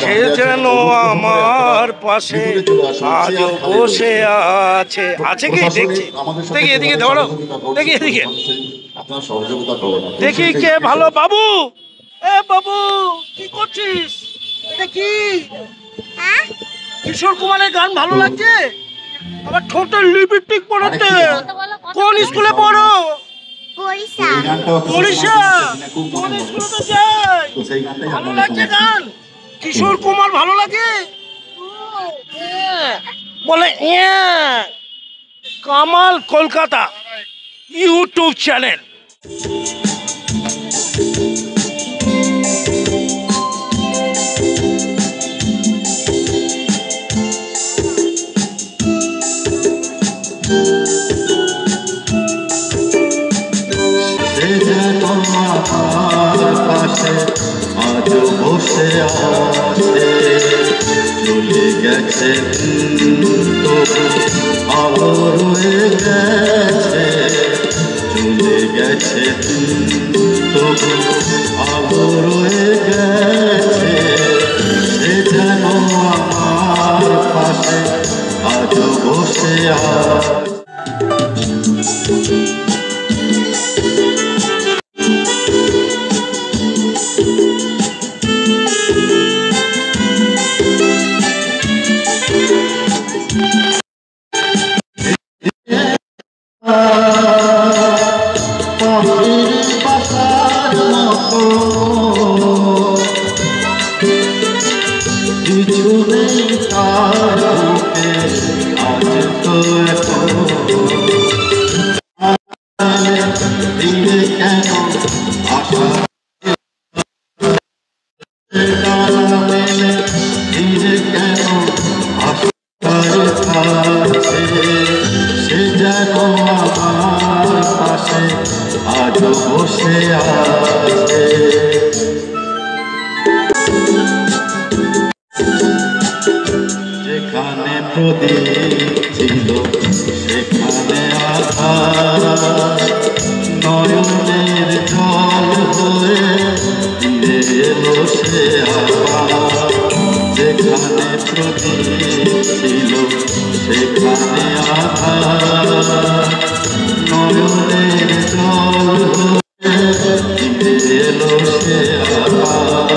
সে যেন আমার পাশে আজও বসে আছে। আছে কি? দেখছি, দেখি এদিকে ধরো, দেখি এদিকে, দেখি কে ভালো। বাবু, এ বাবু, কি করছিস? দেখি কিশোর কুমারের গান ভালো লাগছে। আবার ঠোঁটে লিপস্টিক পড়াতে। কোন স্কুলে পড়ো? ওড়িশা। কোন স্কুলে তো যাই। ভালো লাগছে গান। কিশোর কুমার ভালো লাগে বলে। Kamal Kolkata YouTube channel. আজ বসে আছে, চলে গেছে আলো রয়ে গেছে, চলে গেছে আলো রয়ে গেছে। সে যেন আমার পাশে আজ বসে আছে। সে যেন আমার পাশে আজ বসে আছে। যেখানে প্রদীপ ছিল সেখানে আধার, নয়নের জল হয়ে ফিরে এলো সে আবার। যেখানে প্রদীপ ছিল সেখানে আধার, নয়নের জল হয়ে ফিরে এলো সে আবার।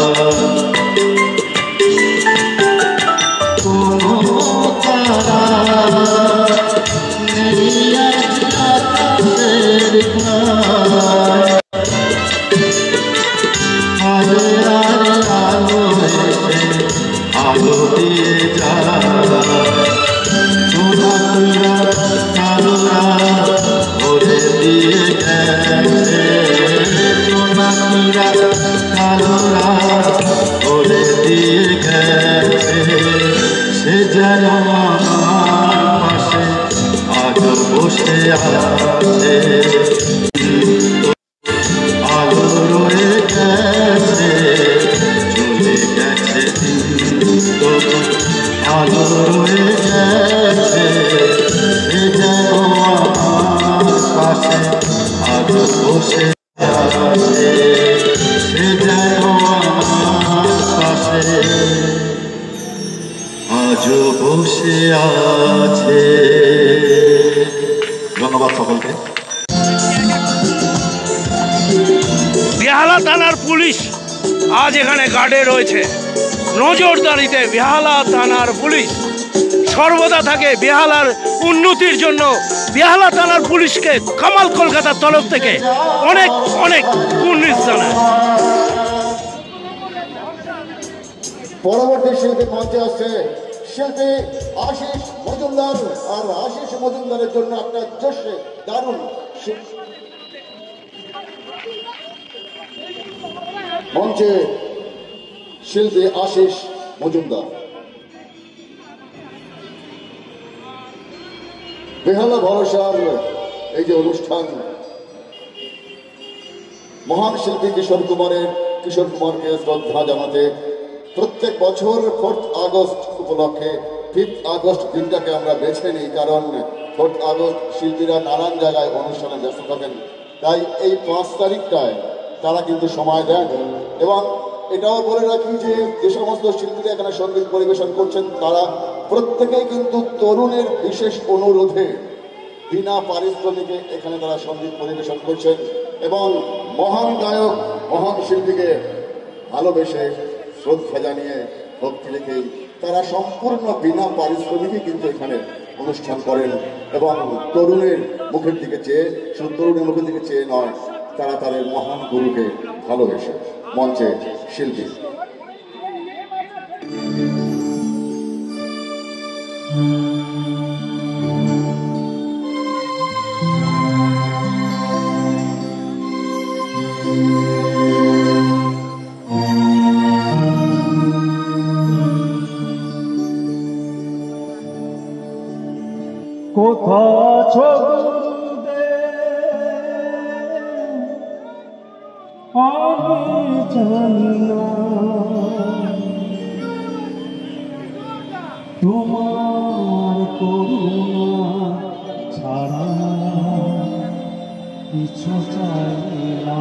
আলো দিয়ে ভরে দিয়ে গেছে, কালোরা ভরে দিয়ে গেছে। সে যেন আমার পাশে আজ বসে আছে, আলো রয়ে গেছে, চলে গেছে আলো রয়ে গেছে। সে যেন আমার পাশে আজ বসে আছে, সে যেন আমার পাশে আজ বসে আছে। ধন্যবাদ সকলকে। বেহালা থানার পুলিশ আজ এখানে গার্ডে রয়েছে, নজরদারিতে। বেহালা থানার পুলিশ সর্বদা থাকে বেহালার উন্নতির জন্য। বেহালা থানার পুলিশকে কামাল কলকাতার তরফ থেকে অনেক অনেক কুর্নিশ জানায়। পরবর্তী শিল্পী মঞ্চে আসছে শিল্পী আশিস মজুমদার। আর আশিস মজুমদারের জন্য একটা জোশে দারুণ মঞ্চে শিল্পী আশিস মজুমদার। বেহালা ভরসার এই যে অনুষ্ঠান, মহান শিল্পী কিশোর কুমারকে শ্রদ্ধা জানাতে প্রত্যেক বছর 4th আগস্ট উপলক্ষে 5th আগস্ট দিনটাকে আমরা বেছে নিই। কারণ আরও শিল্পীরা নানান জায়গায় অনুষ্ঠানে ব্যস্ত থাকেন, তাই এই 5 তারিখটায় তারা কিন্তু সময় দেন। এবং এটাও বলে রাখি যে যে সমস্ত শিল্পীরা এখানে সঙ্গীত পরিবেশন করছেন তারা প্রত্যেকেই কিন্তু তরুণের বিশেষ অনুরোধে বিনা পারিশ্রমিকে এখানে তারা সঙ্গীত পরিবেশন করছেন এবং মহান গায়ক মহান শিল্পীকে ভালোবেসে শ্রদ্ধা জানিয়ে ভক্তি রেখেই তারা সম্পূর্ণ বিনা পারিশ্রমিকে কিন্তু এখানে অনুষ্ঠান করেন এবং তরুণের মুখের দিকে চেয়ে, শুধু তরুণের মুখের দিকে চেয়ে নয়, তারা তাদের মহান গুরুকে ভালোবেসে। মঞ্চে শিল্পী কোথা ছগুদে আমি জানি না তোমার করুণা ছাড়া কিছু চাই না।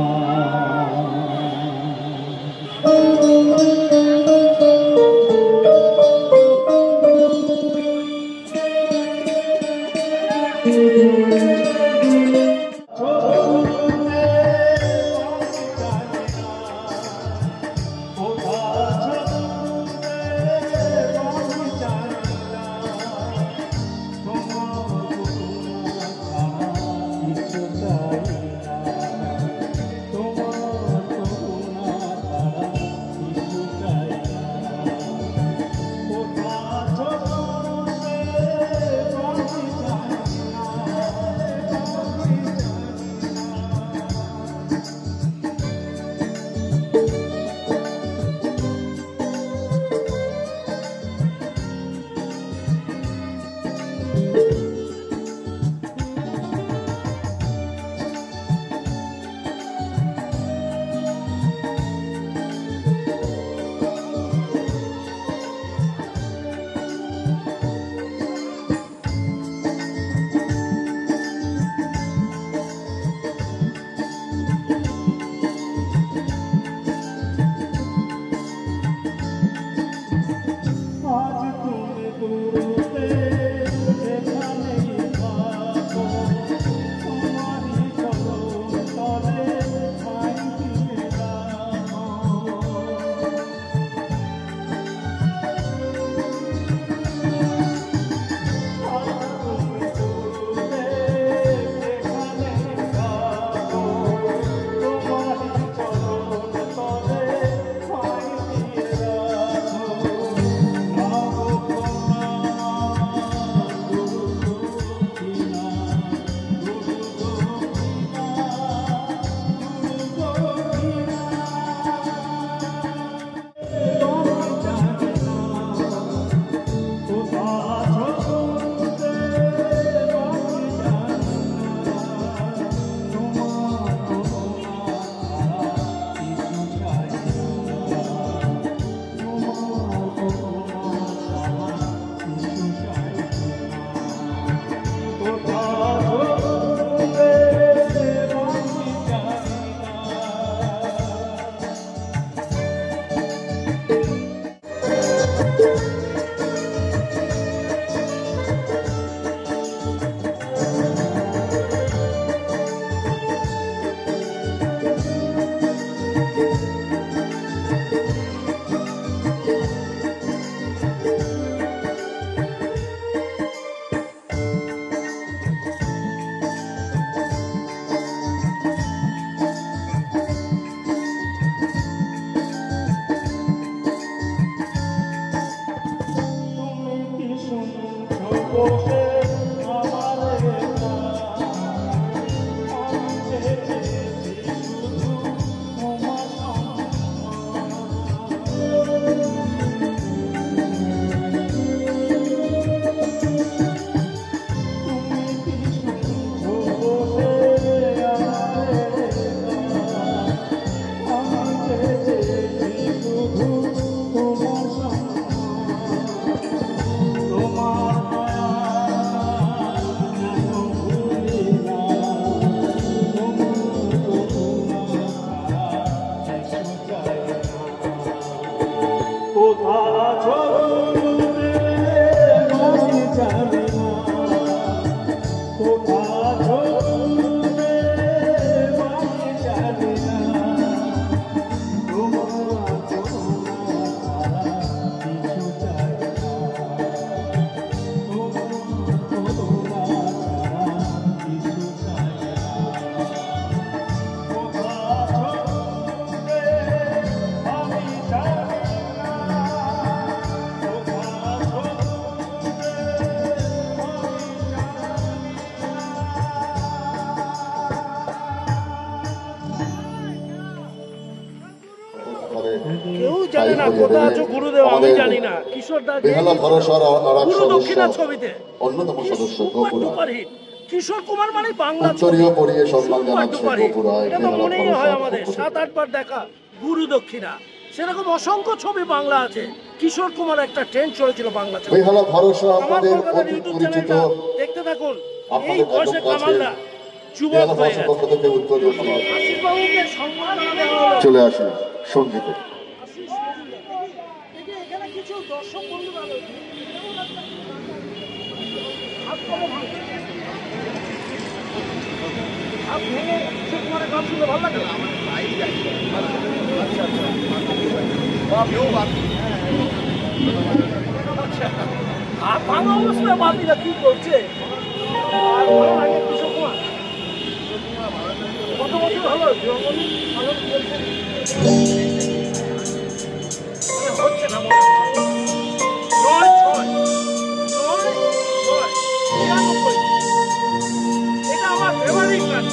জানে না কোথা আছো গুরুদেব, আমি জানি না। কিশোর দা বেহালা ভরসার আর এক গুরু সদস্য, দক্ষিণা ছবিতে অন্যতম সদস্য গোপুরা কিশোর কুমার মানে বাংলা উত্তরীয় পরিয়ে সম্মান জানাচ্ছে গোপুরা। এটা তো মনেই হয় আমাদের 7-8 বার দেখা গুরু দক্ষিণা। সেরকম অসংখ্য ছবি বাংলা আছে। কিশোর কুমার একটা ট্রেন্ড চলেছিল বাংলা ছবি। বেহালা ভরসা আমার আপনাদের কলকাতার অতি ইউটিউব পরিচিত, চ্যানেলটা দেখতে থাকুন। এই আপনাদের বয়সে একদম কাছে কামালদা যুবক বেহালা হয়ে ভরসা গেছে। পক্ষ থেকে উত্তরীয় সমাজ। আশিসবাবুকে সম্মান দেওয়া হলো। চলে আসুন সঙ্গীতে। এখানে কিছু দর্শক বন্ধু ভালো হাত ভেঙে কিশোর কুমারের গান শুনতে ভালো লাগে। হাত ভাঙা অবস্থায় বাপিরা কি করছে? আর ভালো লাগে কিশোর কুমার। কত বছর হলো জঙ্গলি ভালো চলছে? হচ্ছে না মনে হয়। 9-6 এটা আমার ফেভারিট গান।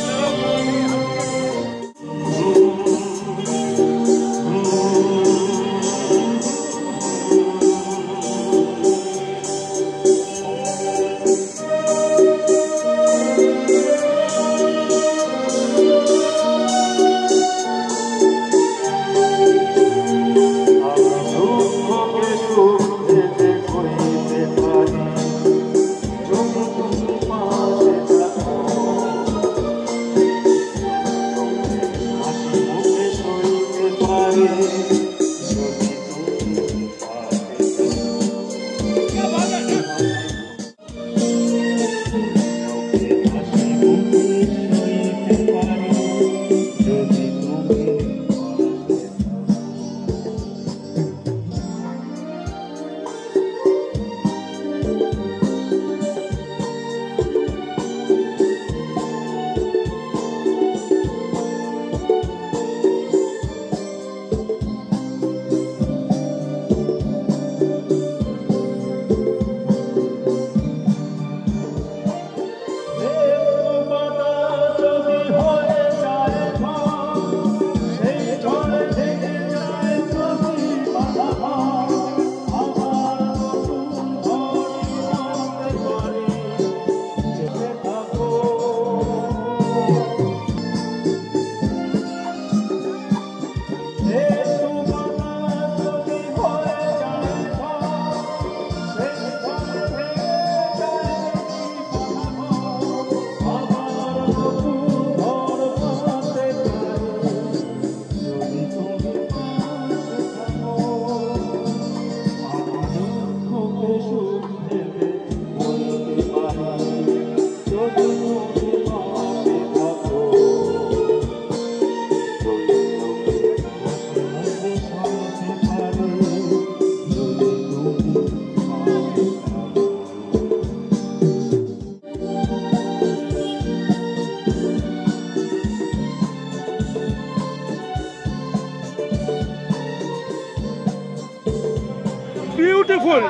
Beautiful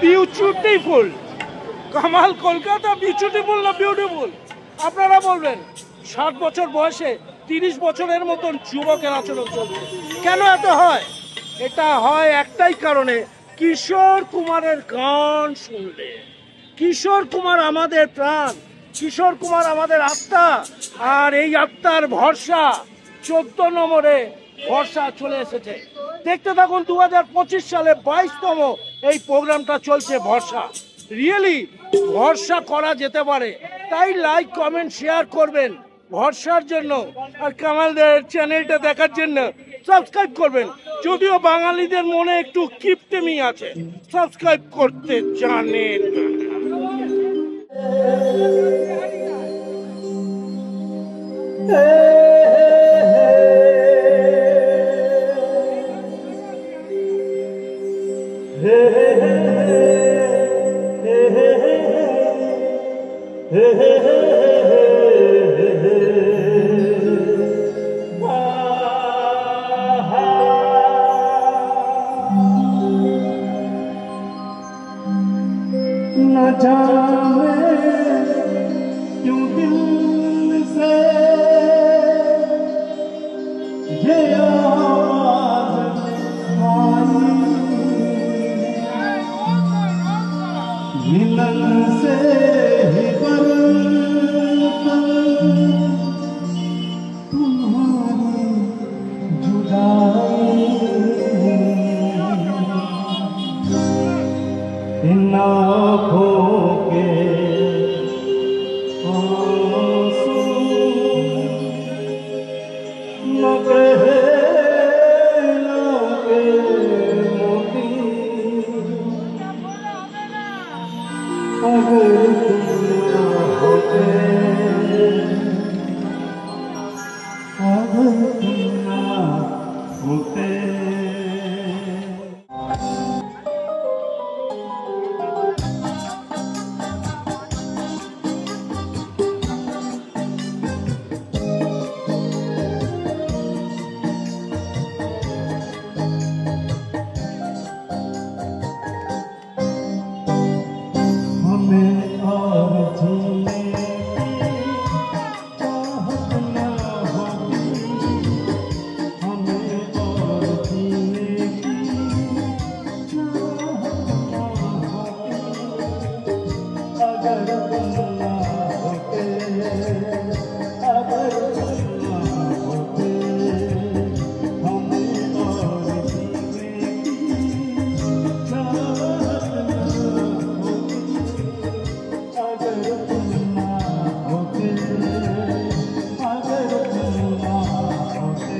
beautiful Kamal Kolkata beautiful না বিউটিফুল? আপনারা বলবেন। 60 বছর বয়সে 30 বছরের মতন যুবকের আচরণ চলছে। কেন এত হয়? এটা হয় একটাই কারণে, কিশোর কুমারের গান শুনলে। কিশোর কুমার আমাদের প্রাণ, কিশোর কুমার আমাদের আত্মা। আর এই আত্মার ভরসা 14 নম্বরে ভরসা চলে এসেছে। দেখতে থাকুন 2025 সালে 22তম এই প্রোগ্রামটা চলছে ভরসা। রিয়েলি ভরসা করা যেতে পারে, তাই লাইক কমেন্ট শেয়ার করবেন ভরসার জন্য। আর কামালদের চ্যানেলটা দেখার জন্য সাবস্ক্রাইব করবেন। যদিও বাঙালিদের মনে একটু কিপটেমি আছে, সাবস্ক্রাইব করতে জানেন। न जाने क्यों दिल से ये आवाज़ से ही बर्तन तुम्हारी जुदाई इन आँखों के आंसू न कहलाते मोती अगर तुम न होते अगर तुम न होते हमें और जीने की चाहत न होगी हमें और जीने की चाहत न होगी अगर तुम न होते अगर तुम न होते हमें और जीने की चाहत न होगी अगर तुम ना होते अगर तुम ना होते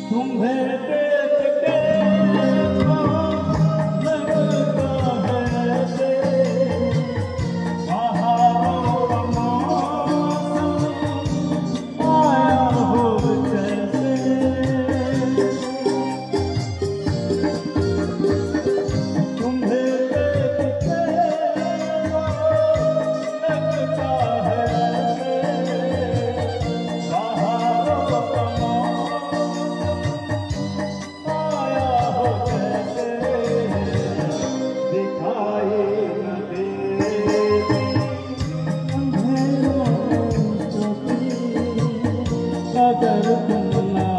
तुम्हें देख के लगता है ऐसे बहारों का मौसम आया हो जैसे तुम्हें देख के लगता है ऐसे बहारों का आया हो जैसे दिखाई न देती अंधेरों में छुपी अगर तुम ना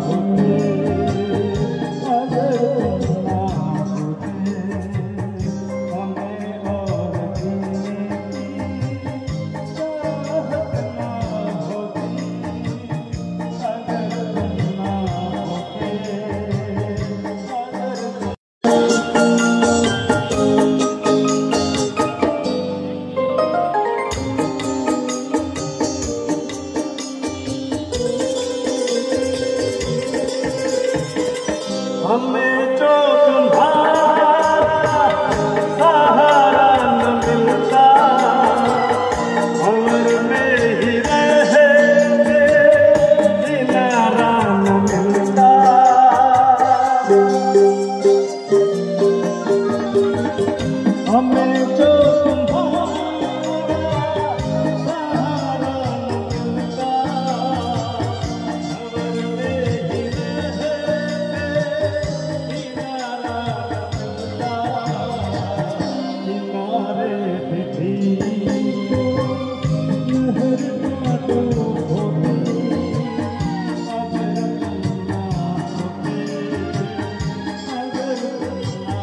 होते अगर तुम ना होते हमें और जीने की चाहत ना होती अगर तुम ना होते अगर हमें जो तुम्हारा सहारा न मिलता उम्र में ही रहे किनारा न मिलता हमें जो तुम्हारा सहारा न मिलता उम्र में ही रहे किनारे भी लहर काटो होती अगर तुम ना होते अगर तुम ना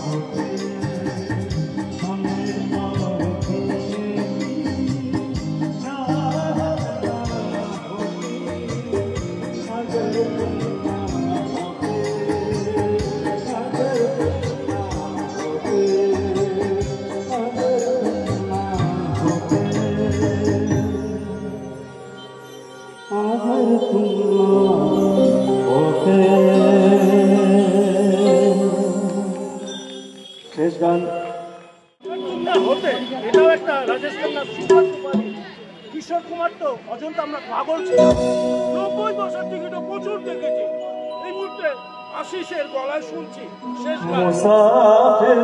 होते हमें और जीने की चाहत ना होती अगर तुम ना होते अगर तुम ना होते अगर तुम ना होते अगर तुम ना होते शेष गान না হতে এটাও একটা রাজেশ খান্নার সুপার সুপারি কিশোর কুমার তো অজন্তা আমরা পাগল ছিলাম 90 বছর টিকিটও প্রচুর দেখেছি এই মুহূর্তে আশিসের গলায় শুনছি শেষ গান मुसाफिर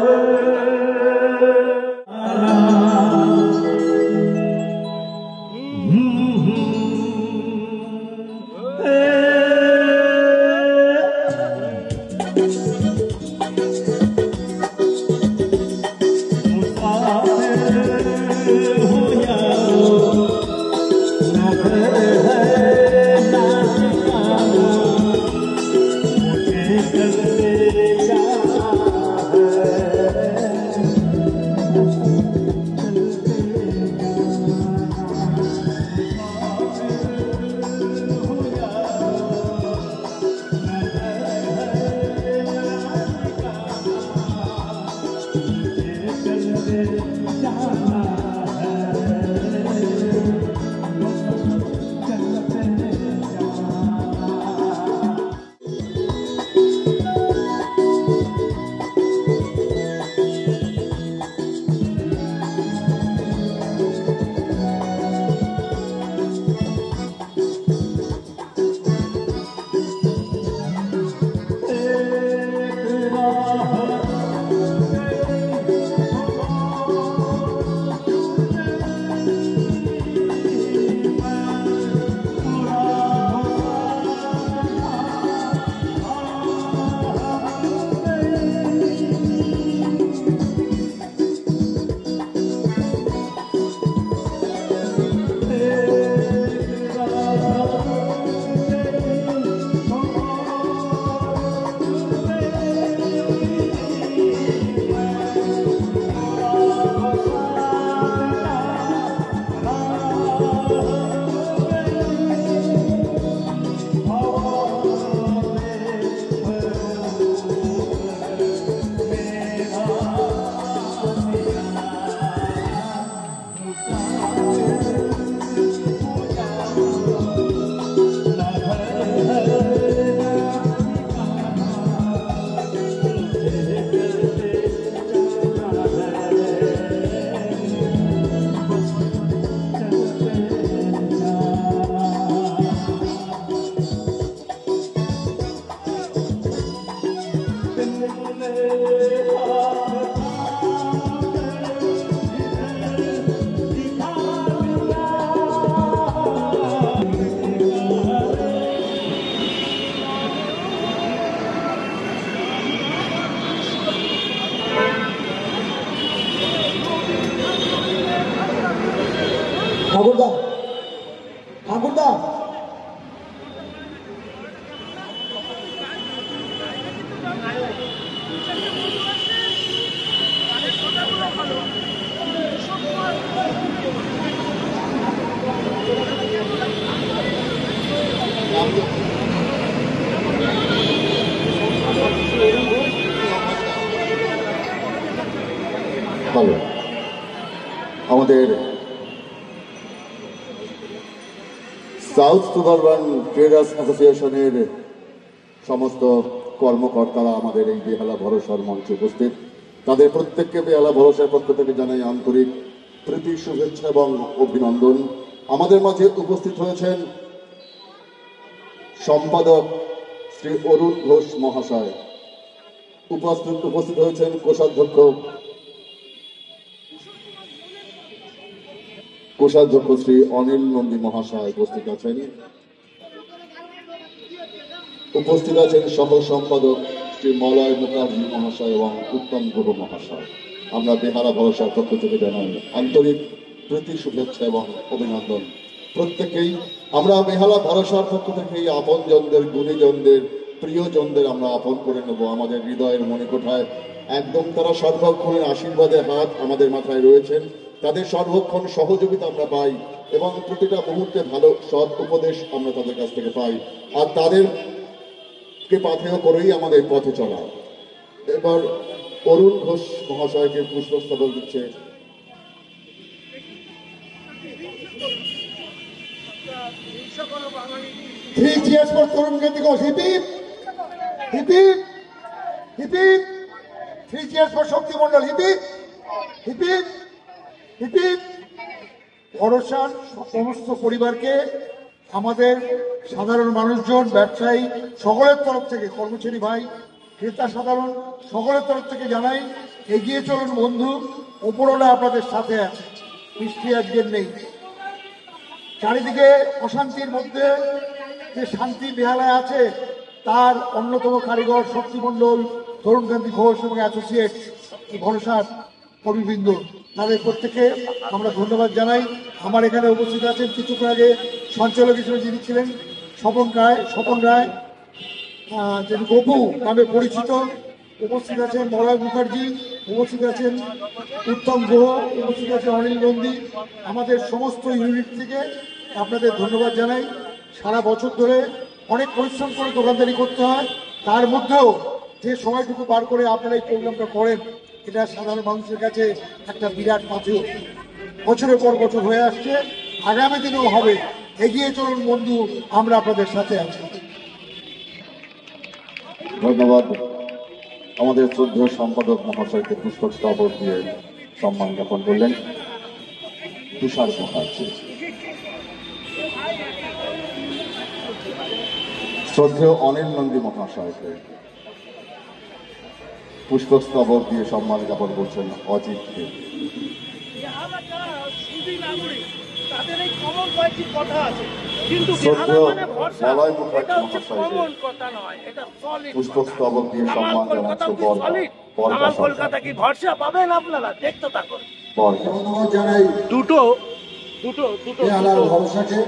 ঠাকুরদা, ঠাকুরদা, ভালো আমাদের সাউথ সুবারবান ট্রেডার্স অ্যাসোসিয়েশনের সমস্ত কর্মকর্তারা আমাদের এই বেহালা ভরসার মঞ্চে উপস্থিত। তাদের প্রত্যেককে বেহালা ভরসার পক্ষ থেকে জানাই আন্তরিক প্রীতি, শুভেচ্ছা এবং অভিনন্দন। আমাদের মাঝে উপস্থিত হয়েছেন সম্পাদক শ্রী অরুণ ঘোষ মহাশয়, উপস্থিত হয়েছেন কোষাধ্যক্ষ শ্রী অনিল নন্দী মহাশয় উপস্থিত আছেন। উপস্থিত আছেন সহ সম্পাদক শ্রী মলয় মুখার্জি মহাশয় এবং উত্তম গুহ মহাশয়। আমরা বেহালা ভরসার পক্ষ থেকে জানাই আন্তরিক প্রীতি, শুভেচ্ছা এবং অভিনন্দন প্রত্যেকেই। আমরা বেহালা ভরসার পক্ষ থেকে এই আপনজনদের, গুণীজনদের, প্রিয়জনদের আমরা আপন করে নেব আমাদের হৃদয়ের মণিকোঠায়। একদম তারা সর্বক্ষণের আশীর্বাদের হাত আমাদের মাথায় রয়েছেন, তাদের সর্বক্ষণ সহযোগিতা আমরা পাই এবং প্রতিটা মুহূর্তে ভালো সৎ উপদেশ আমরা তাদের কাছ থেকে পাই, আর তাদেরকে পাথেয় করেই আমাদের পথে চলা। এবার অরুণ ঘোষ মহাশয়কে পুষ্পস্তবক দিচ্ছে three cheers for Tarun Gandhi Ghosh. Hip hip hip hip hip hip. Three cheers for Shakti Mondal. Hip hip hip hip hip hip. ভরসার সমস্ত পরিবারকে, আমাদের সাধারণ মানুষজন, ব্যবসায়ী সকলের তরফ থেকে, কর্মচারী ভাই, ক্রেতা সাধারণ সকলের তরফ থেকে জানাই এগিয়ে চলুন বন্ধু, ওপরওয়ালা আপনাদের সাথে আছে। বৃষ্টি আজকের নেই, চারিদিকে অশান্তির মধ্যে যে শান্তি বেহালায় আছে তার অন্যতম কারিগর শক্তি মণ্ডল, তরুণ গান্ধী ঘোষ এবং অ্যাসোসিয়েট ভরসার কর্মীবৃন্দ, তাদের প্রত্যেকে আমরা ধন্যবাদ জানাই। আমার এখানে উপস্থিত আছেন কিছুক্ষণ আগে সঞ্চালক হিসেবে যিনি ছিলেন স্বপন রায়, যিনি গপু নামে পরিচিত, উপস্থিত আছেন মলয় মুখার্জি, উপস্থিত আছেন উত্তম গুহ, উপস্থিত আছেন অনিল নন্দী। আমাদের সমস্ত ইউনিট থেকে আপনাদের ধন্যবাদ জানাই। সারা বছর ধরে অনেক পরিশ্রম করে দোকানদারি করতে হয়, তার মধ্যেও যে সময়টুকু বার করে আপনারা এই প্রোগ্রামটা করেন, এটা সাধারণ মানুষের কাছে একটা বিরাট পাথেয়। বছরের পর বছর হয়ে আসছে, আগামী দিনেও হবে। এগিয়ে চলুন বন্ধু, আমরা আপনাদের সাথে আছি। ধন্যবাদ আমাদের শ্রদ্ধেয় সম্পাদক মহাশয়কে পুষ্পস্তবক দিয়ে সম্মান জ্ঞাপন করলেন তুষার মুখার্জি। শ্রদ্ধেয় অনিল নন্দী মহাশয়কে পুষ্পস্তবক দিয়ে সম্মান জ্ঞাপন করছেন অজিত দেব। তাদের এই কমন কয়েকটি কথা আছে, কিন্তু শ্রদ্ধেয় মানে ভরসা, মলয় মুখার্জি এটা হচ্ছে মহাশয়কে কমন কথা নয়, এটা সলিড পুষ্পস্তবক দিয়ে সম্মান জানাচ্ছে আমার কলকাতা কি ভরসা পাবেন আপনারা, দেখতে থাকুন। ধন্যবাদ জানাই দুটো দুটো দুটো বেহালার ভরসাকে।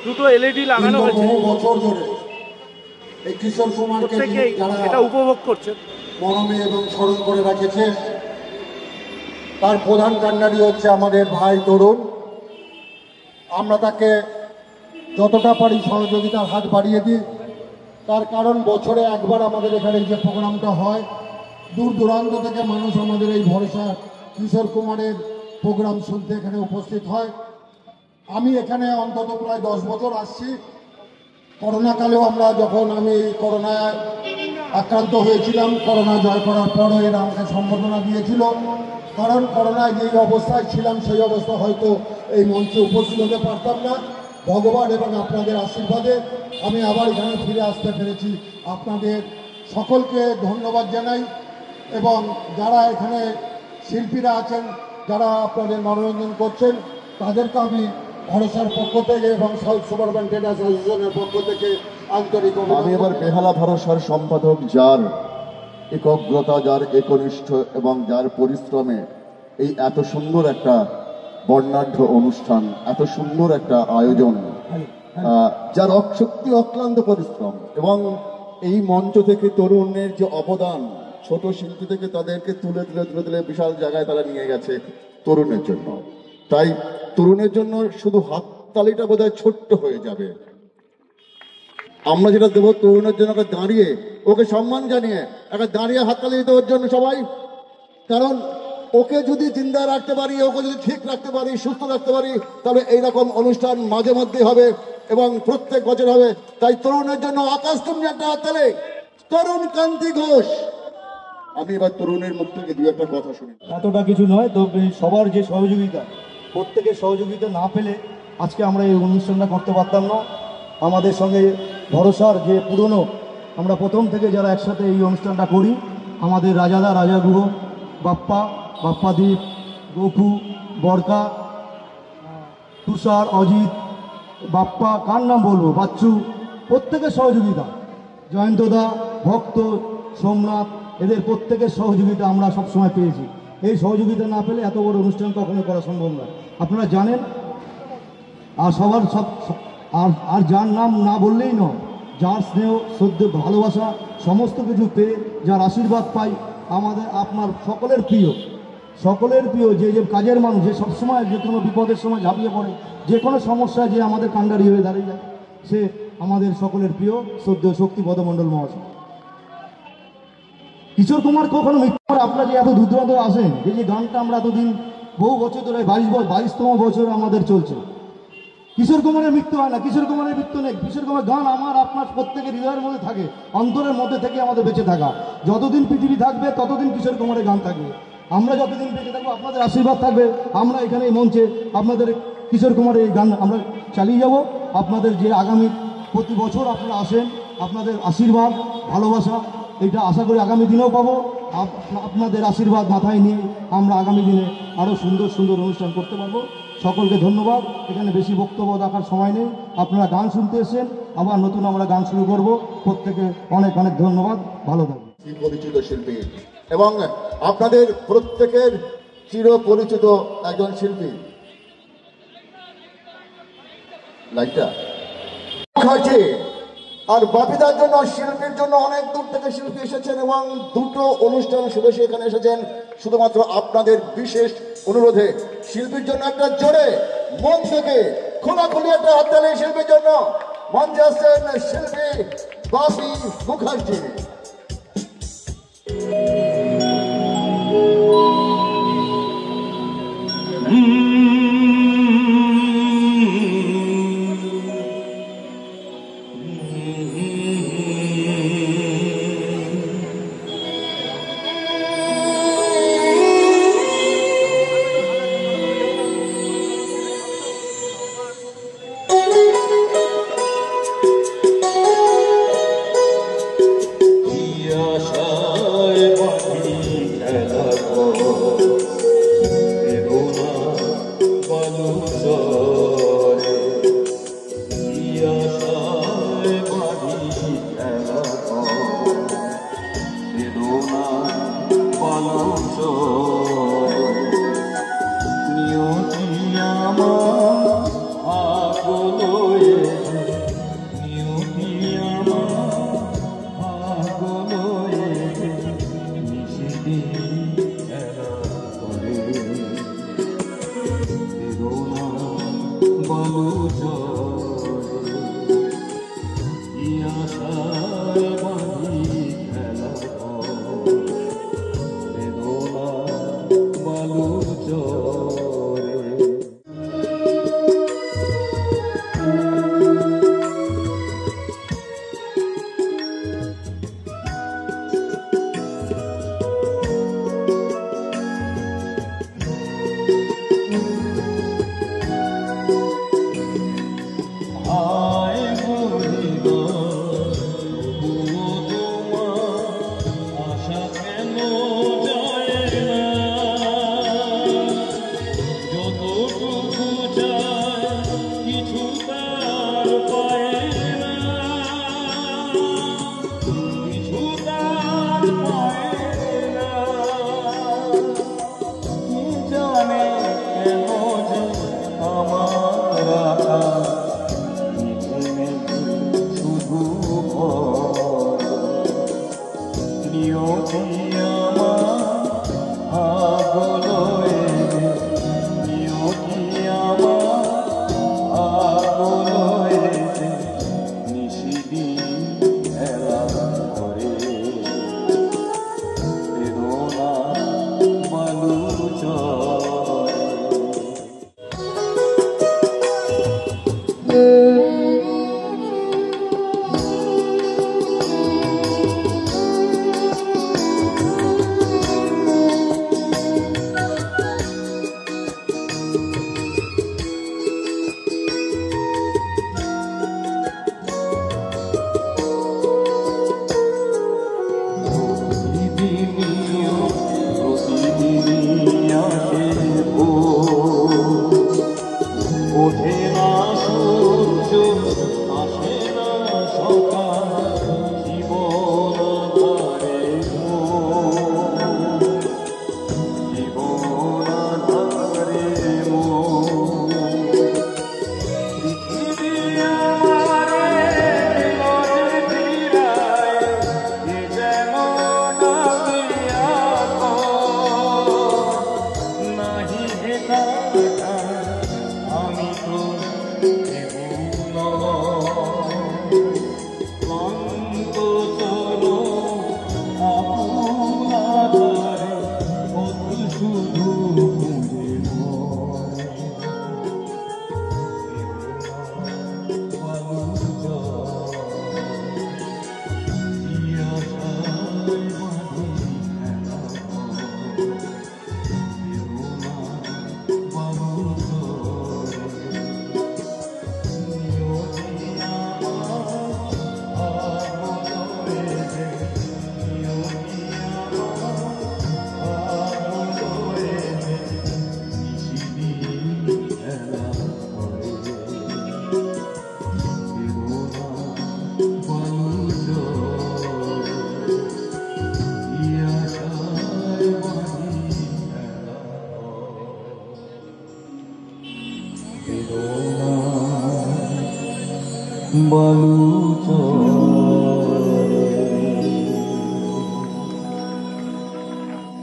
দুটো এলইডি লাগানো হয়েছে, বহু বছর ধরে এই কিশোর কুমারকে প্রত্যেকেই যারা এটা উপভোগ করছেন। মরমে এবং স্মরণ করে রেখেছে, তার প্রধান কাণ্ডারি হচ্ছে আমাদের ভাই তরুণ। আমরা তাকে যতটা পারি সহযোগিতার হাত বাড়িয়ে দিই, তার কারণ বছরে একবার আমাদের এখানে যে প্রোগ্রামটা হয়, দূর দূরান্ত থেকে মানুষ আমাদের এই ভরসা কিশোর কুমারের প্রোগ্রাম শুনতে এখানে উপস্থিত হয়। আমি এখানে অন্তত প্রায় 10 বছর আসছি। করোনাকালেও আমরা যখন আমি করোনায় আক্রান্ত হয়েছিলাম, করোনা জয় করার পরও এরা আমাকে সম্বর্ধনা দিয়েছিল, কারণ করোনায় যেই অবস্থায় ছিলাম সেই অবস্থা হয়তো এই মঞ্চে উপস্থিত হতে পারতাম না। ভগবান এবং আপনাদের আশীর্বাদে আমি আবার এখানে ফিরে আসতে পেরেছি। আপনাদের সকলকে ধন্যবাদ জানাই এবং যারা এখানে শিল্পীরা আছেন, যারা আপনাদের মনোরঞ্জন করছেন, তাদেরকে আমি ভরসার পক্ষ থেকে এবং সাউথ সুবারবান ট্রেডার্স অ্যাসোসিয়েশনের পক্ষ থেকে আন্তরিক আমি এবার বেহালা ভরসার সম্পাদক, যার একাগ্রতা, যার একনিষ্ঠ এবং যার পরিশ্রমে এই এত সুন্দর একটা বর্ণাঢ্য অনুষ্ঠান, এত সুন্দর একটা আয়োজন, যার শক্তি অক্লান্ত পরিশ্রম এবং এই মঞ্চ থেকে তরুণের যে অবদান, ছোট শিল্পী থেকে তাদেরকে তুলে তুলে তুলে তুলে বিশাল জায়গায় তারা নিয়ে গেছে তরুণের জন্য। তাই তরুণের জন্য শুধু হাততালিটা বোধহয় ছোট্ট হয়ে যাবে। আমরা যেটা দেবো তরুণের জন্য দাঁড়িয়ে ওকে সম্মান জানিয়ে একটা দাঁড়িয়ে হাততালি দিতে ওর জন্য সবাই। কারণ ওকে যদি জিন্দা রাখতে পারি, ওকে যদি ঠিক রাখতে পারি, সুস্থ রাখতে পারি, তাহলে এইরকম অনুষ্ঠান মাঝে মধ্যে হবে এবং প্রত্যেক বছর হবে। তাই তরুণের জন্য আকাশ তুমি একটা হাততালি। তরুণ কান্তি ঘোষ। আমি এবার তরুণের মুখ থেকে দু একটা কথা শুনি। এতটা কিছু নয়, তবে সবার যে সহযোগিতা, প্রত্যেকের সহযোগিতা না পেলে আজকে আমরা এই অনুষ্ঠানটা করতে পারতাম না। আমাদের সঙ্গে ভরসার যে পুরনো, আমরা প্রথম থেকে যারা একসাথে এই অনুষ্ঠানটা করি, আমাদের রাজাদা, রাজাগুহ, বাপ্পাদীপ, গপু, বরকা, তুষার, অজিত, বাপ্পা, কার নাম বলবো, বাচ্চু, প্রত্যেকের সহযোগিতা, জয়ন্তদা, ভক্ত, সোমনাথ, এদের প্রত্যেকের সহযোগিতা আমরা সবসময় পেয়েছি। এই সহযোগিতা না পেলে এত বড় অনুষ্ঠান কখনো করা সম্ভব নয়, আপনারা জানেন। আর সবার আর যার নাম না বললেই নয়, যার স্নেহ, শ্রদ্ধা, ভালোবাসা সমস্ত কিছু পেয়ে যার আশীর্বাদ পাই, আমাদের আপনার সকলের প্রিয় যে কাজের মানুষ, যে সবসময় যে কোনো বিপদের সময় ঝাঁপিয়ে পড়ে, যে কোনো সমস্যায় যে আমাদের কাণ্ডারি হয়ে দাঁড়িয়ে যায়, সে আমাদের সকলের প্রিয় শ্রদ্ধেয় শক্তিপদ মণ্ডল মহাশয়। কিশোর কুমার কখনো মিথ্যা, আপনারা যে এত দূর আসেন, যে গানটা আমরা এতদিন বহু বছর ধরে 22তম বছর আমাদের চলছে। কিশোর কুমারের মৃত্যু হয় না, কিশোর কুমারের মৃত্যু নেই। কিশোর কুমারের গান আমার আপনার প্রত্যেকের হৃদয়ের মধ্যে থাকে, অন্তরের মধ্যে থেকে আমাদের বেঁচে থাকা। যতদিন পৃথিবী থাকবে ততদিন কিশোর কুমারের গান থাকবে। আমরা যতদিন বেঁচে থাকবো আপনাদের আশীর্বাদ থাকবে। আমরা এখানে এই মঞ্চে আপনাদের কিশোর কুমারের এই গান আমরা চালিয়ে যাব। আপনাদের যে আগামী প্রতি বছর আপনারা আসেন, আপনাদের আশীর্বাদ, ভালোবাসা, এটা আশা করি আগামী দিনেও পাবো। আপনাদের আশীর্বাদ মাথায় নিয়ে আমরা আগামী দিনে আরও সুন্দর সুন্দর অনুষ্ঠান করতে পারবো। সকলকে ধন্যবাদ। এখানে বেশি বক্তব্য রাখার সময় নেই, আপনারা গান শুনতে এসেছেন, আবার নতুন আমরা গান শুরু করব। প্রত্যেকে অনেক অনেক ধন্যবাদ, ভালো থাকবেন। পরিচিত শিল্পী এবং আপনাদের প্রত্যেকের চির পরিচিত একজন শিল্পী লাইটা মুখার্জি। আর বাপিদার জন্য, শিল্পীর জন্য অনেক দূর থেকে শিল্পী এসেছেন এবং দুটো অনুষ্ঠান শুভে এখানে এসেছেন শুধুমাত্র আপনাদের বিশেষ অনুরোধে। শিল্পীর জন্য একটা জোরে মন থেকে খোলাখুলি একটা হাততালি শিল্পীর জন্য। মঞ্চে আসছেন শিল্পী Bapi Mukherjee.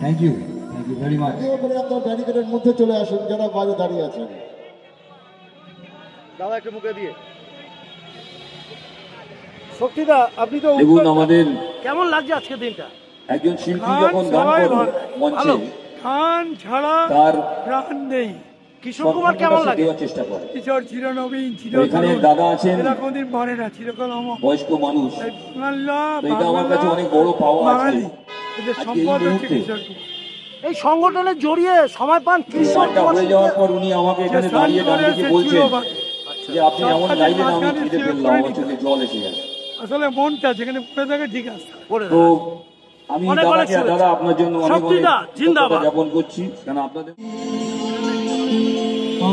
Thank you very much. এবারে আপনার ব্যারিকেডের মধ্যে চলে আসুন যারা বাইরে দাঁড়িয়ে আছেন। দাদা একটু মুখে দিয়ে শক্তিদা, আপনি তো দেখুন আমাদের কেমন লাগছে আজকে দিনটা? একজন শিল্পী যখন গান করেন মঞ্চে গান ছাড়া তার প্রাণ নেই। কিশোর কুমার কেমন লাগে? দেওয়ার চেষ্টা করে। কিশোর চিরনবীন এখানে দাদা আছেন কোনদিন মরে না, চিরকাল বয়স্ক মানুষ, তো এটা আমার কাছে অনেক বড় পাওয়া আছে। সম্পদ হচ্ছে কিশোর কুমার। এই সংগঠনে জড়িয়ে সময় পান কিশোর কুমার। হয়ে যাওয়ার পর উনি আমাকে এখানে দাঁড়িয়ে দাঁড়িয়ে বলছেন যে আপনি এমন গাইলেন আমি খিদে পেলাম, আমার চোখে জল এসে গেছে। আসলে মনটা যেখানে পড়ে থাকে ঠিক আছে। তো আমি দাদাকে দাদা আপনার জন্য অনেক অনেক ধন্যবাদ জ্ঞাপন করছি, কারণ আপনাদের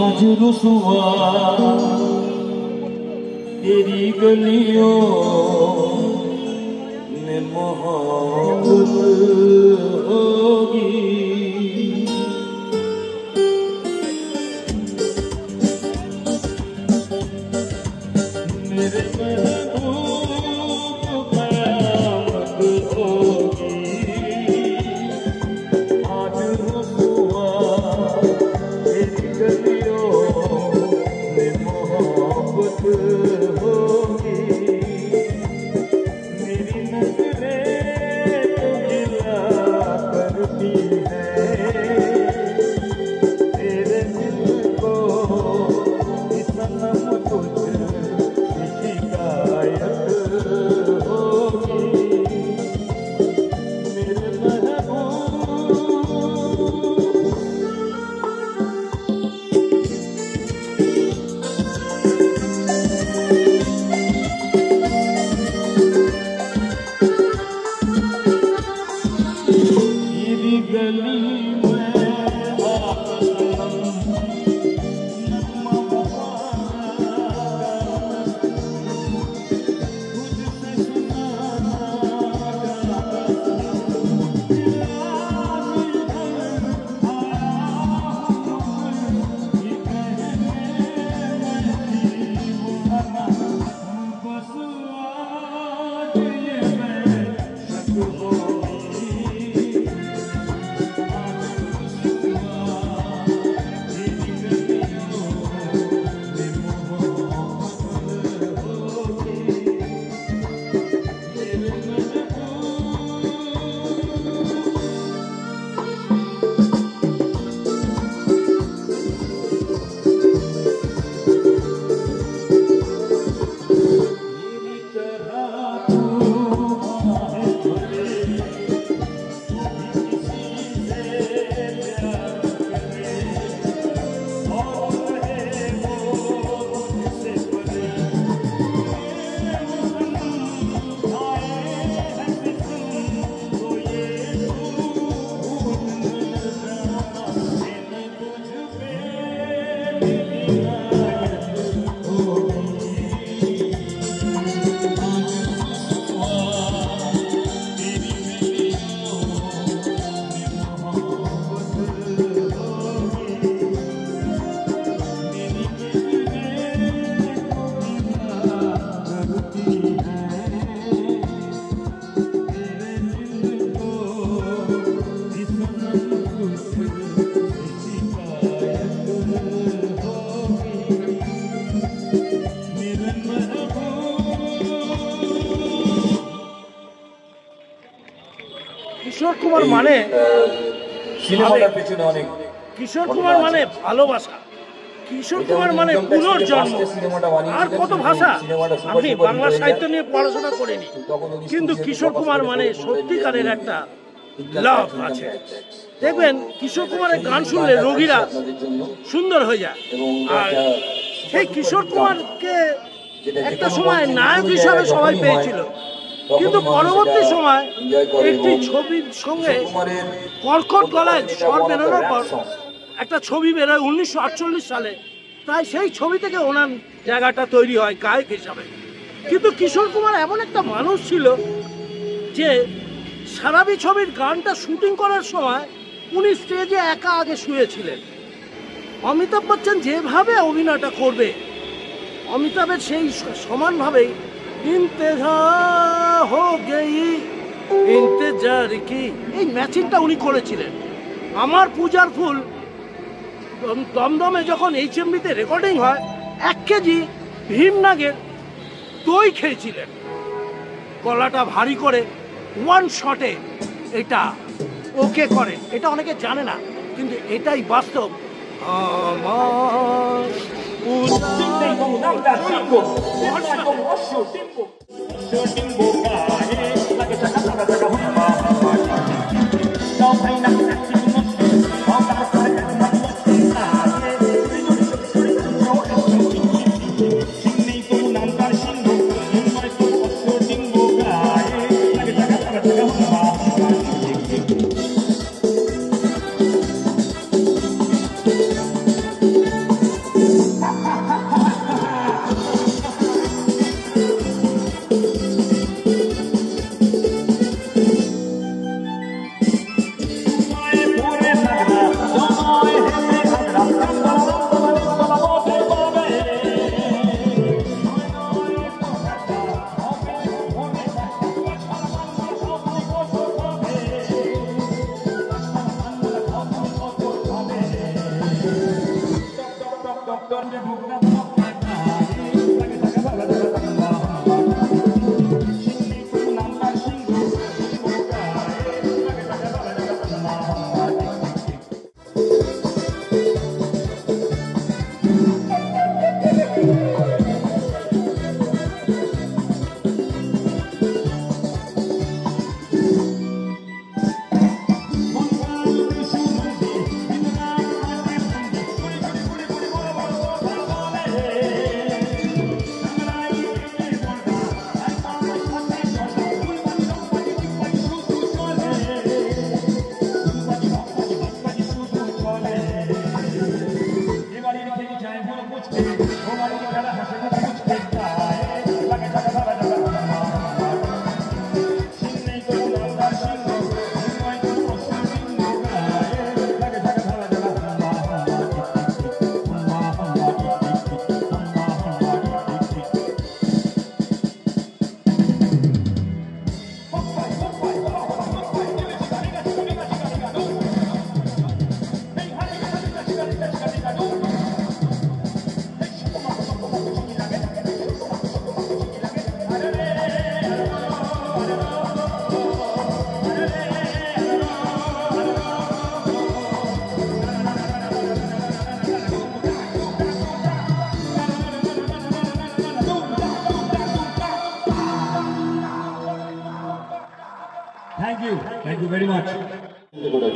आज रुसवा तेरी गलियों में मोहब्बत होगी, मेरे महबूब क़यामत होगी। आज रुसवा तेरी गलियों में मोहब्बत होगी, मेरी नज़रें तो गिला करती हैं, तेरे दिल को सनम तुझसे शिकायत होगी, मेरे महबूब কুমার মানে সিনেমাটার পেছনে অনেক কিশোর কুমার মানে ভালোবাসা, কিশোর কুমার মানে পুনর্জন্ম। আর কত ভাষা, আমি বাংলা সাহিত্য নিয়ে পড়াশোনা করিনি, কিন্তু কিশোর কুমার মানে সত্যিকারের একটা লাভ আছে। দেখবেন কিশোর কুমারের গান শুনলে রোগীরা সুন্দর হয়ে যায়। আর সেই কিশোর কুমারকে একটা সময় নায়ক হিসাবে সবাই পেয়েছিল, কিন্তু পরবর্তী সময় একটি ছবির সঙ্গে কর্কট গলায় স্বর বেরোনোর পর একটা ছবি বেরোয় 1948 সালে, তাই সেই ছবি থেকে ওনার জায়গাটা তৈরি হয় গায়ক হিসাবে। কিন্তু কিশোর কুমার এমন একটা মানুষ ছিল যে সারাবি ছবির গানটা শুটিং করার সময় উনি স্টেজে একা আগে শুয়েছিলেন। অমিতাভ বচ্চন যেভাবে অভিনয়টা করবে, অমিতাভের সেই সমানভাবেই ইন্তেজার হো গই ইন্তেজার কি, এই ম্যাচিংটা উনি করেছিলেন। আমার পূজার ফুল দমদমে যখন HMV-তে রেকর্ডিং হয় 1 কেজি ভীমনাগের দই খেয়েছিলেন, গলাটা ভারী করে 1 শটে এটা ওকে করে। এটা অনেকে জানে না, কিন্তু এটাই বাস্তব। আমার থ্যাংক ইউ ভেরি মাচ।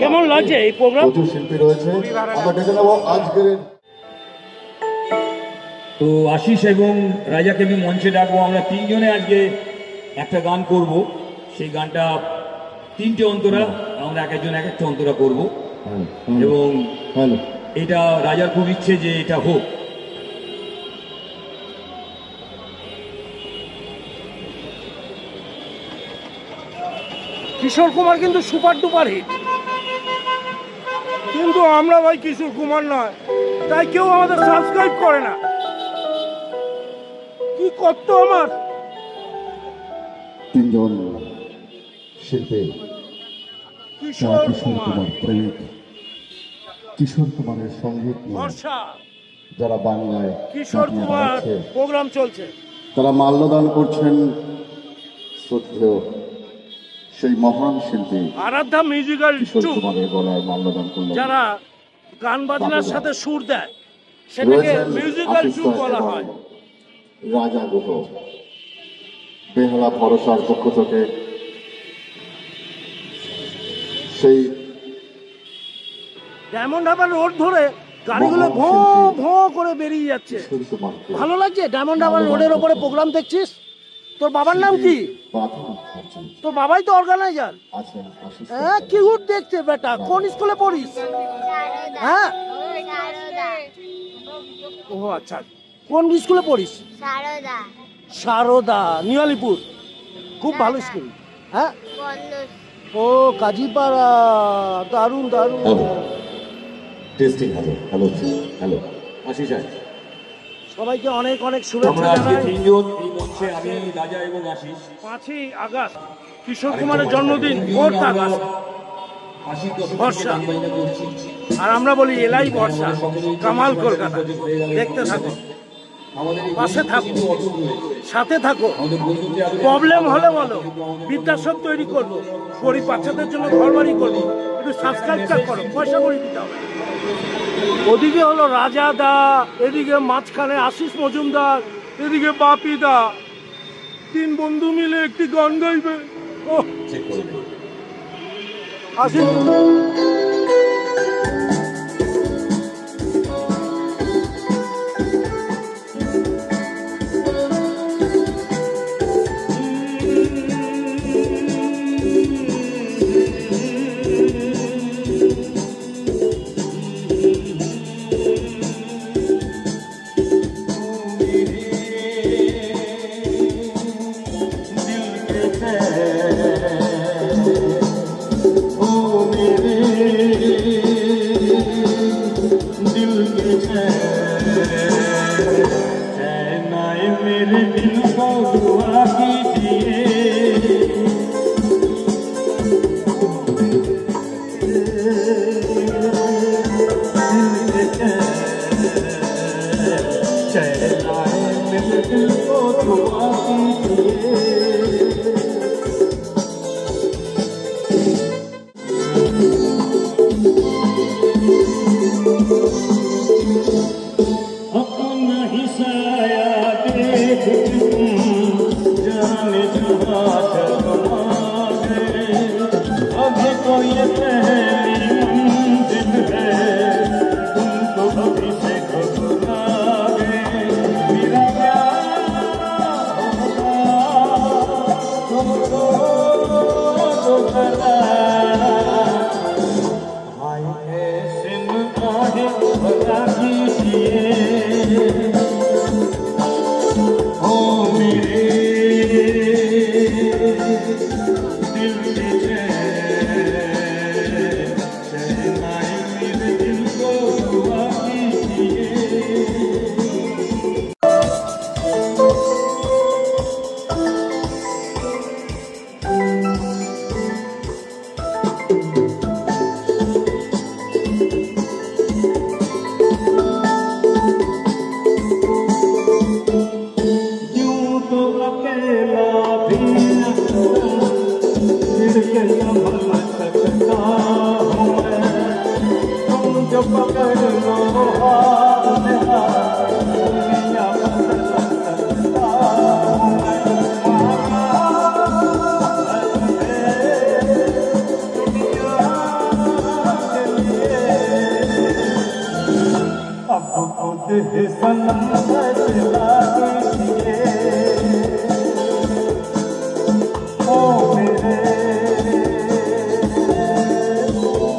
কেমন লাগছে এই প্রোগ্রাম? প্রচুর শিল্পী রয়েছে, আমরা ডেকে নেবো আজকের। তো আশিস এবং রাজাকে আমি মঞ্চে ডাকবো। আমরা তিনজনে আজকে একটা গান করব, সেই গানটা 3টে অন্তরা, আমরা এক একজন এক একটা অন্তরা করব। এবং এটা রাজার খুব ইচ্ছে যে এটা হোক। কিশোর কুমার কিন্তু সুপার ডুপার হিট, কিন্তু আমরা ভাই কিশোর কুমার নয়, তাই কেউ আমাদের সাবস্ক্রাইব করে না। কি করত আমার 3জন শিল্পী, কিশোর কুমার, প্রেমিক, কিশোর কুমারের সঙ্গীত নিয়ে বর্ষা, যারা বাংলায় কিশোর কুমার প্রোগ্রাম চলছে, তারা মাল্যদান করছেন শ্রদ্ধেয় সেই মহান শিল্পী আরাধ্যা মিউজিক্যাল কিশোর ট্রুপ কুমারের গলায় মাল্যদান করলেন। যারা গান বাজনার সাথে সুর দেয় সেটাকে রয়েছেন মিউজিক্যাল আশিস ট্রুপ দত্ত বলা এবং হয়। রাজা গুহ। বেহালা ভরসার পক্ষ থেকে সেই ডায়মন্ড হারবার রোড ধরে গাড়িগুলো ভো ভো করে বেরিয়ে যাচ্ছে। কিশোর কুমারকে ভালো লাগছে। ডায়মন্ড হারবার রোডের ওপরে প্রোগ্রাম দেখছিস। তোর বাবার নাম কি? বাধা দিচ্ছেন। তোর বাবাই তো অর্গানাইজার। আছেন আশিস হ্যাঁ, দত্ত। কিউট দেখতে বেটা। কোন স্কুলে পড়িস? হ্যাঁ, ও আচ্ছা। কোন স্কুলে পড়িস? সারদা সারদা, নিয়ালিপুর। খুব ভালো স্কুল। হ্যাঁ, বল্লভ ও কাজীপাড়া। দারুণ দারুণ। Testing hello hello hello Ashis আয় সবাইকে অনেক অনেক আমরা শুভেচ্ছা আজকে জানাই। তিনজন এই মঞ্চে, আমি, রাজা এবং আশিস। 5ই আগস্ট কিশোর কুমারের জন্মদিন। 4th August. বর্ষা। আর আমরা বলি এলাই বর্ষা, কামাল কলকাতা। দেখতে থাকো, পাশে থাকো, সাথে থাকো। প্রবলেম হলে বলো, বৃদ্ধাশ্রম তৈরি করবো, গরিব বাচ্চাদের জন্য ঘর বাড়ি করবো। একটু সাবস্ক্রাইব করো, পয়সা করে দিতে হবে। ওদিকে হলো রাজা দা, এদিকে মাঝখানে আশিস মজুমদার, এদিকে বাপি দা। 3 বন্ধু মিলে একটি গান গাইবে। ও আশিস अपना ही साया देख जाने जहाँ शर्मा गए। अभी तो ये पहली मंजिल है, तुमको अभी से घबरा गए। मेरा प्यार होगा तुमको तो भला, हाय ऐसे निगाहें भला कीजिए। ओ मेरे दिल के शहनाई मेरे दिल को दुआ कीजिए। यूं तो अकेला भी फिर के संभल सकता हूँ मैं। तुम जो पकड़ लो हाथ में हाथ, दुनिया बदल सकता हूँ मैं। अब खुद ही सनम फैसला कीजिए। ओ मेरे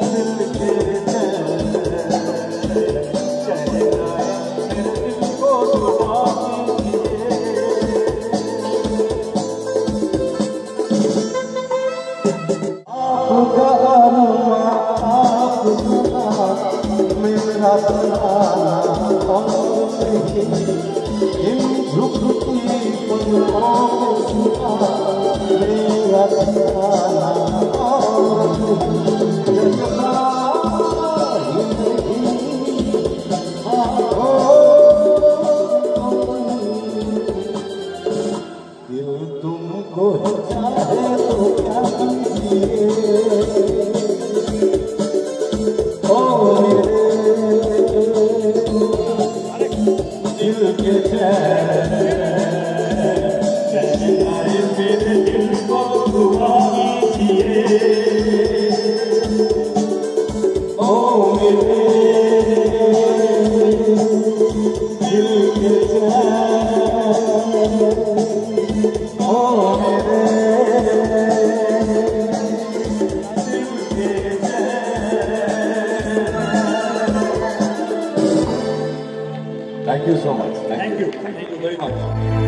दिल के शहनाई मेरे दिल को दुआ कीजिए। आपका अरमा आपका मेरा बनाना और नहीं। इन झुकती पलकों के सिवा मेरा बनाना और नहीं। जज्बा ही नहीं, दिल तुमको चाहे तो क्या कीजिए। के चैन आए मेरे दिल को दुआ कीजिए ओ मेरे दिल के चैन ओ मेरे दिल के चैन। Thank you so much. Thank you very much.